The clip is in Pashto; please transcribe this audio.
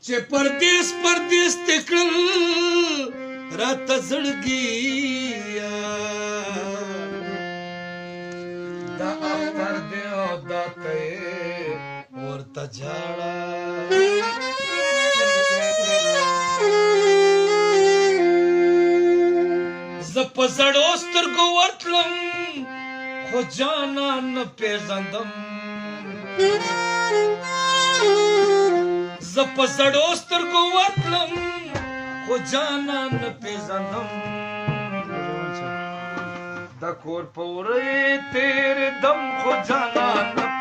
چې پردیس پردیس تکړل راته زړګیا دا اختر دی او دا ته ورته جاړه زه په زړو سترګو ورتلم خو جانا نه پیژندم زه په زړو سترګو ورتلم خو جانا نه پیژندم د کور په وری تیر دم خو جانا نه